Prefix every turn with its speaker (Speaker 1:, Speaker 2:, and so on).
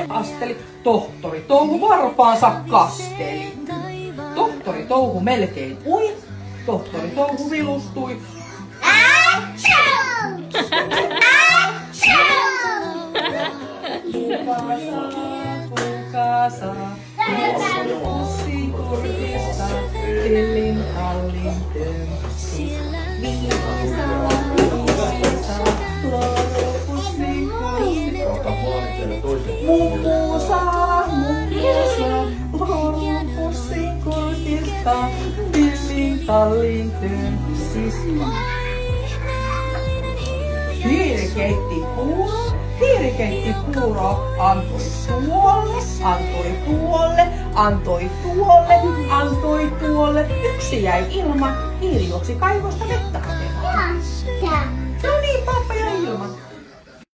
Speaker 1: asteli. Tohtori Touhu varpaansa kasteli. Tohtori Touhu melkein ui. Tohtori Touhu vilustui. Kukasa, pussi turkista, tillin hallin tempsi. Viisa, pussi kurkista. Mummusa, pussi kurkista, tillin hallin tempsi. Hiiri keitti puuroa, antoi tuolle. Yksi jäi ilman, hiiri juoksi kaivosta vettä hakemaan. No niin, pappa jäi ilman.